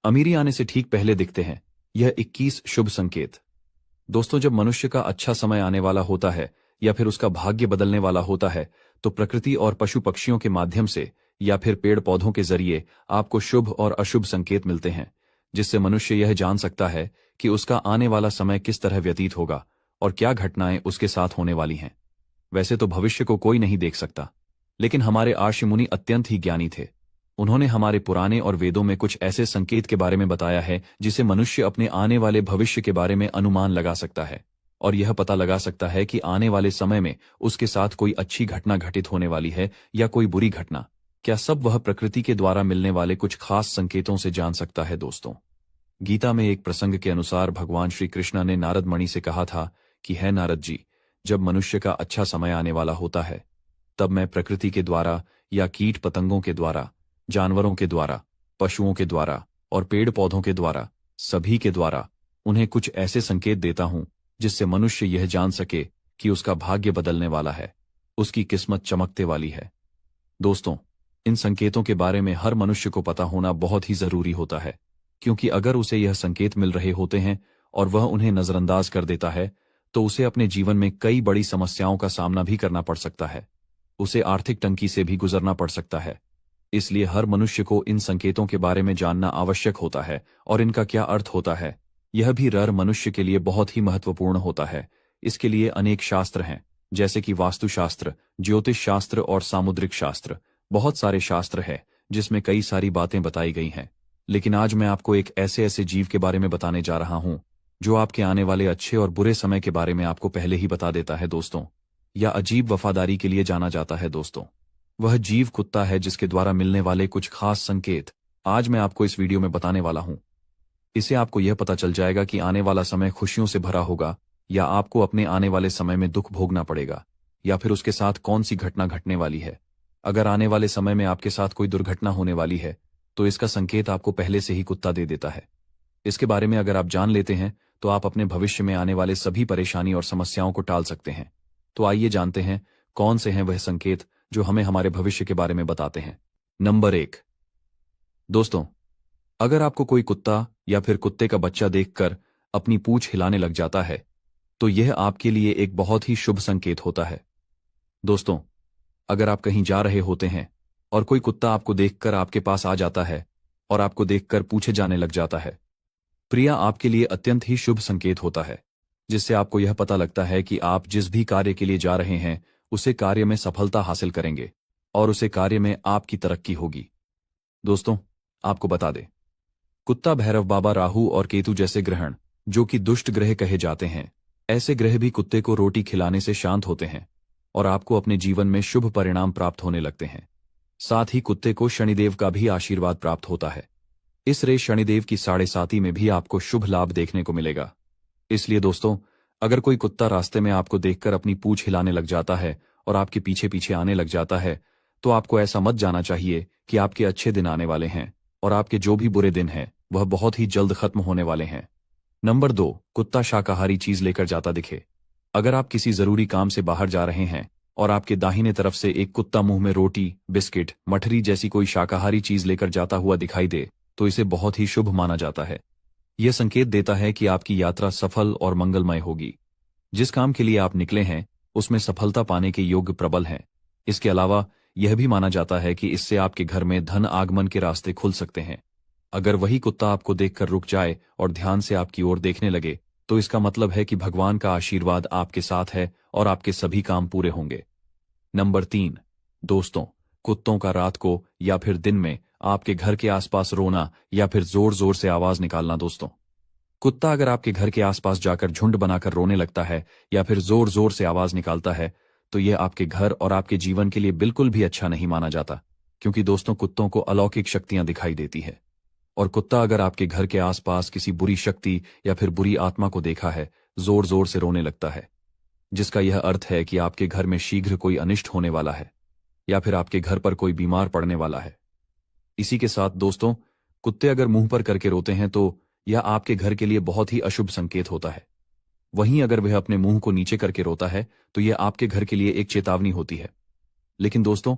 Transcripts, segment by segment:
अमीरी आने से ठीक पहले दिखते हैं। यह 21 शुभ संकेत। दोस्तों, जब मनुष्य का अच्छा समय आने वाला होता है या फिर उसका भाग्य बदलने वाला होता है, तो प्रकृति और पशु पक्षियों के माध्यम से या फिर पेड़ पौधों के जरिए आपको शुभ और अशुभ संकेत मिलते हैं, जिससे मनुष्य यह जान सकता है कि उसका आने वाला समय किस तरह व्यतीत होगा और क्या घटनाएं उसके साथ होने वाली हैं। वैसे तो भविष्य को कोई नहीं देख सकता, लेकिन हमारे आर्षि मुनि अत्यंत ही ज्ञानी थे। उन्होंने हमारे पुराने और वेदों में कुछ ऐसे संकेत के बारे में बताया है जिसे मनुष्य अपने आने वाले भविष्य के बारे में अनुमान लगा सकता है और यह पता लगा सकता है कि आने वाले समय में उसके साथ कोई अच्छी घटना घटित होने वाली है या कोई बुरी घटना। क्या सब वह प्रकृति के द्वारा मिलने वाले कुछ खास संकेतों से जान सकता है। दोस्तों, गीता में एक प्रसंग के अनुसार भगवान श्री कृष्ण ने नारद मणि से कहा था कि है नारद जी, जब मनुष्य का अच्छा समय आने वाला होता है, तब मैं प्रकृति के द्वारा या कीट पतंगों के द्वारा, जानवरों के द्वारा, पशुओं के द्वारा और पेड़ पौधों के द्वारा, सभी के द्वारा उन्हें कुछ ऐसे संकेत देता हूं जिससे मनुष्य यह जान सके कि उसका भाग्य बदलने वाला है, उसकी किस्मत चमकते वाली है। दोस्तों, इन संकेतों के बारे में हर मनुष्य को पता होना बहुत ही जरूरी होता है, क्योंकि अगर उसे यह संकेत मिल रहे होते हैं और वह उन्हें नजरअंदाज कर देता है, तो उसे अपने जीवन में कई बड़ी समस्याओं का सामना भी करना पड़ सकता है। उसे आर्थिक तंगी से भी गुजरना पड़ सकता है। इसलिए हर मनुष्य को इन संकेतों के बारे में जानना आवश्यक होता है और इनका क्या अर्थ होता है, यह भी हर मनुष्य के लिए बहुत ही महत्वपूर्ण होता है। इसके लिए अनेक शास्त्र हैं, जैसे कि वास्तुशास्त्र, ज्योतिष शास्त्र और सामुद्रिक शास्त्र। बहुत सारे शास्त्र हैं जिसमें कई सारी बातें बताई गई हैं। लेकिन आज मैं आपको एक ऐसे जीव के बारे में बताने जा रहा हूं जो आपके आने वाले अच्छे और बुरे समय के बारे में आपको पहले ही बता देता है। दोस्तों, या अजीब वफादारी के लिए जाना जाता है। दोस्तों, वह जीव कुत्ता है जिसके द्वारा मिलने वाले कुछ खास संकेत आज मैं आपको इस वीडियो में बताने वाला हूं। इससे आपको यह पता चल जाएगा कि आने वाला समय खुशियों से भरा होगा या आपको अपने आने वाले समय में दुख भोगना पड़ेगा, या फिर उसके साथ कौन सी घटना घटने वाली है। अगर आने वाले समय में आपके साथ कोई दुर्घटना होने वाली है, तो इसका संकेत आपको पहले से ही कुत्ता दे देता है। इसके बारे में अगर आप जान लेते हैं तो आप अपने भविष्य में आने वाले सभी परेशानी और समस्याओं को टाल सकते हैं। तो आइए जानते हैं कौन से हैं वह संकेत जो हमें हमारे भविष्य के बारे में बताते हैं। नंबर 1। दोस्तों, अगर आपको कोई कुत्ता या फिर कुत्ते का बच्चा देखकर अपनी पूंछ हिलाने लग जाता है, तो यह आपके लिए एक बहुत ही शुभ संकेत होता है। दोस्तों, अगर आप कहीं जा रहे होते हैं और कोई कुत्ता आपको देखकर आपके पास आ जाता है और आपको देखकर पूछे जाने लग जाता है, प्रिया आपके लिए अत्यंत ही शुभ संकेत होता है, जिससे आपको यह पता लगता है कि आप जिस भी कार्य के लिए जा रहे हैं उसे कार्य में सफलता हासिल करेंगे और उसे कार्य में आपकी तरक्की होगी। दोस्तों, आपको बता दें, कुत्ता, भैरव बाबा, राहु और केतु जैसे ग्रहण, जो कि दुष्ट ग्रह कहे जाते हैं, ऐसे ग्रह भी कुत्ते को रोटी खिलाने से शांत होते हैं और आपको अपने जीवन में शुभ परिणाम प्राप्त होने लगते हैं। साथ ही कुत्ते को शनिदेव का भी आशीर्वाद प्राप्त होता है। इस रे शनिदेव की 7.5 में भी आपको शुभ लाभ देखने को मिलेगा। इसलिए दोस्तों, अगर कोई कुत्ता रास्ते में आपको देखकर अपनी पूंछ हिलाने लग जाता है और आपके पीछे पीछे आने लग जाता है, तो आपको ऐसा मत जाना चाहिए कि आपके अच्छे दिन आने वाले हैं और आपके जो भी बुरे दिन हैं वह बहुत ही जल्द खत्म होने वाले हैं। नंबर 2, कुत्ता शाकाहारी चीज लेकर जाता दिखे। अगर आप किसी जरूरी काम से बाहर जा रहे हैं और आपके दाहिने तरफ से एक कुत्ता मुंह में रोटी, बिस्किट, मठरी जैसी कोई शाकाहारी चीज लेकर जाता हुआ दिखाई दे, तो इसे बहुत ही शुभ माना जाता है। यह संकेत देता है कि आपकी यात्रा सफल और मंगलमय होगी। जिस काम के लिए आप निकले हैं उसमें सफलता पाने के योग्य प्रबल हैं। इसके अलावा यह भी माना जाता है कि इससे आपके घर में धन आगमन के रास्ते खुल सकते हैं। अगर वही कुत्ता आपको देखकर रुक जाए और ध्यान से आपकी ओर देखने लगे, तो इसका मतलब है कि भगवान का आशीर्वाद आपके साथ है और आपके सभी काम पूरे होंगे। नंबर 3, दोस्तों, कुत्तों का रात को या फिर दिन में आपके घर के आसपास रोना या फिर जोर जोर से आवाज निकालना। दोस्तों, कुत्ता अगर आपके घर के आसपास जाकर झुंड बनाकर रोने लगता है या फिर जोर जोर से आवाज निकालता है, तो यह आपके घर और आपके जीवन के लिए बिल्कुल भी अच्छा नहीं माना जाता, क्योंकि दोस्तों, कुत्तों को अलौकिक शक्तियां दिखाई देती है और कुत्ता अगर आपके घर के आसपास किसी बुरी शक्ति या फिर बुरी आत्मा को देखा है, जोर जोर से रोने लगता है, जिसका यह अर्थ है कि आपके घर में शीघ्र कोई अनिष्ट होने वाला है या फिर आपके घर पर कोई बीमार पड़ने वाला है। इसी के साथ दोस्तों, कुत्ते अगर मुंह पर करके रोते हैं तो यह आपके घर के लिए बहुत ही अशुभ संकेत होता है। वहीं अगर वह अपने मुंह को नीचे करके रोता है तो यह आपके घर के लिए एक चेतावनी होती है। लेकिन दोस्तों,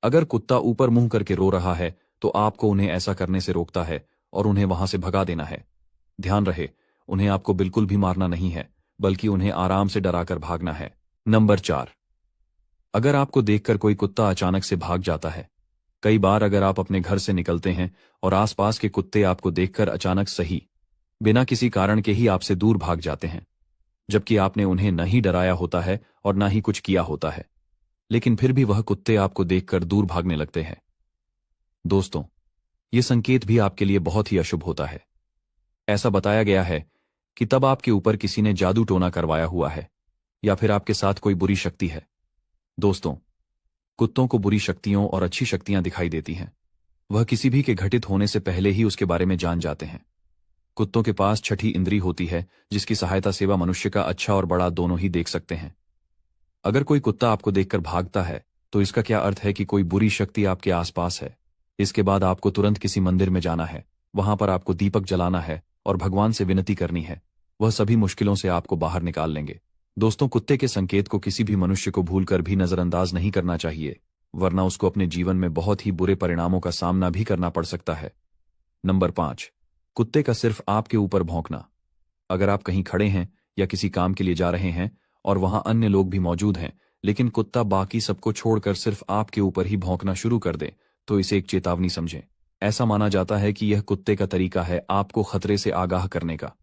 अगर कुत्ता ऊपर मुंह करके रो रहा है तो आपको उन्हें ऐसा करने से रोकता है और उन्हें वहां से भगा देना है। ध्यान रहे, उन्हें आपको बिल्कुल भी मारना नहीं है, बल्कि उन्हें आराम से डराकर भागना है। नंबर 4, अगर आपको देखकर कोई कुत्ता अचानक से भाग जाता है। कई बार अगर आप अपने घर से निकलते हैं और आसपास के कुत्ते आपको देखकर अचानक सही बिना किसी कारण के ही आपसे दूर भाग जाते हैं, जबकि आपने उन्हें न ही डराया होता है और न ही कुछ किया होता है, लेकिन फिर भी वह कुत्ते आपको देखकर दूर भागने लगते हैं। दोस्तों, ये संकेत भी आपके लिए बहुत ही अशुभ होता है। ऐसा बताया गया है कि तब आपके ऊपर किसी ने जादू टोना करवाया हुआ है या फिर आपके साथ कोई बुरी शक्ति है। दोस्तों, कुत्तों को बुरी शक्तियों और अच्छी शक्तियां दिखाई देती हैं। वह किसी भी के घटित होने से पहले ही उसके बारे में जान जाते हैं। कुत्तों के पास छठी इंद्री होती है, जिसकी सहायता से वह मनुष्य का अच्छा और बड़ा दोनों ही देख सकते हैं। अगर कोई कुत्ता आपको देखकर भागता है, तो इसका क्या अर्थ है कि कोई बुरी शक्ति आपके आसपास है। इसके बाद आपको तुरंत किसी मंदिर में जाना है, वहां पर आपको दीपक जलाना है और भगवान से विनती करनी है। वह सभी मुश्किलों से आपको बाहर निकाल लेंगे। दोस्तों, कुत्ते के संकेत को किसी भी मनुष्य को भूलकर भी नजरअंदाज नहीं करना चाहिए, वरना उसको अपने जीवन में बहुत ही बुरे परिणामों का सामना भी करना पड़ सकता है। नंबर 5, कुत्ते का सिर्फ आपके ऊपर भौंकना। अगर आप कहीं खड़े हैं या किसी काम के लिए जा रहे हैं और वहां अन्य लोग भी मौजूद हैं, लेकिन कुत्ता बाकी सबको छोड़कर सिर्फ आपके ऊपर ही भौंकना शुरू कर दे, तो इसे एक चेतावनी समझें। ऐसा माना जाता है कि यह कुत्ते का तरीका है आपको खतरे से आगाह करने का।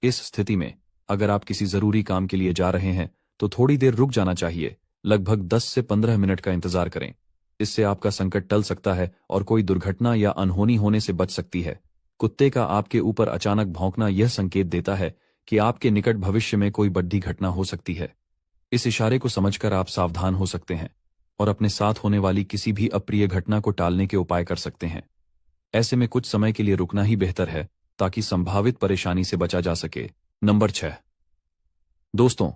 इस स्थिति में अगर आप किसी जरूरी काम के लिए जा रहे हैं, तो थोड़ी देर रुक जाना चाहिए। लगभग 10 से 15 मिनट का इंतजार करें। इससे आपका संकट टल सकता है और कोई दुर्घटना या अनहोनी होने से बच सकती है। कुत्ते का आपके ऊपर अचानक भौंकना यह संकेत देता है कि आपके निकट भविष्य में कोई बड़ी घटना हो सकती है। इस इशारे को समझकर आप सावधान हो सकते हैं और अपने साथ होने वाली किसी भी अप्रिय घटना को टालने के उपाय कर सकते हैं। ऐसे में कुछ समय के लिए रुकना ही बेहतर है, ताकि संभावित परेशानी से बचा जा सके। नंबर 6, दोस्तों,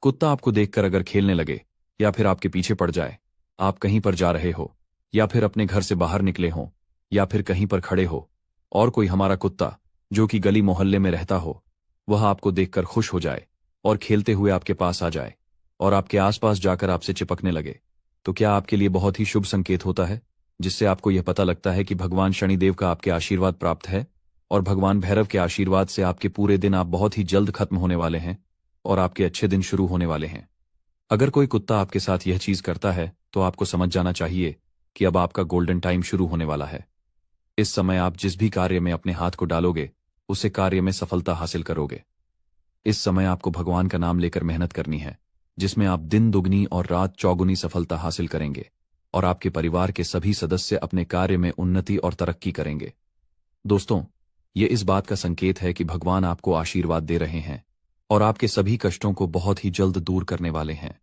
कुत्ता आपको देखकर अगर खेलने लगे या फिर आपके पीछे पड़ जाए, आप कहीं पर जा रहे हो या फिर अपने घर से बाहर निकले हो या फिर कहीं पर खड़े हो और कोई हमारा कुत्ता जो कि गली मोहल्ले में रहता हो, वह आपको देखकर खुश हो जाए और खेलते हुए आपके पास आ जाए और आपके आसपास जाकर आपसे चिपकने लगे, तो क्या आपके लिए बहुत ही शुभ संकेत होता है, जिससे आपको यह पता लगता है कि भगवान शनिदेव का आपके आशीर्वाद प्राप्त है और भगवान भैरव के आशीर्वाद से आपके पूरे दिन आप बहुत ही जल्द खत्म होने वाले हैं और आपके अच्छे दिन शुरू होने वाले हैं। अगर कोई कुत्ता आपके साथ यह चीज करता है, तो आपको समझ जाना चाहिए कि अब आपका गोल्डन टाइम शुरू होने वाला है। इस समय आप जिस भी कार्य में अपने हाथ को डालोगे, उसे कार्य में सफलता हासिल करोगे। इस समय आपको भगवान का नाम लेकर मेहनत करनी है, जिसमें आप दिन दुगनी और रात चौगुनी सफलता हासिल करेंगे और आपके परिवार के सभी सदस्य अपने कार्य में उन्नति और तरक्की करेंगे। दोस्तों, ये इस बात का संकेत है कि भगवान आपको आशीर्वाद दे रहे हैं और आपके सभी कष्टों को बहुत ही जल्द दूर करने वाले हैं।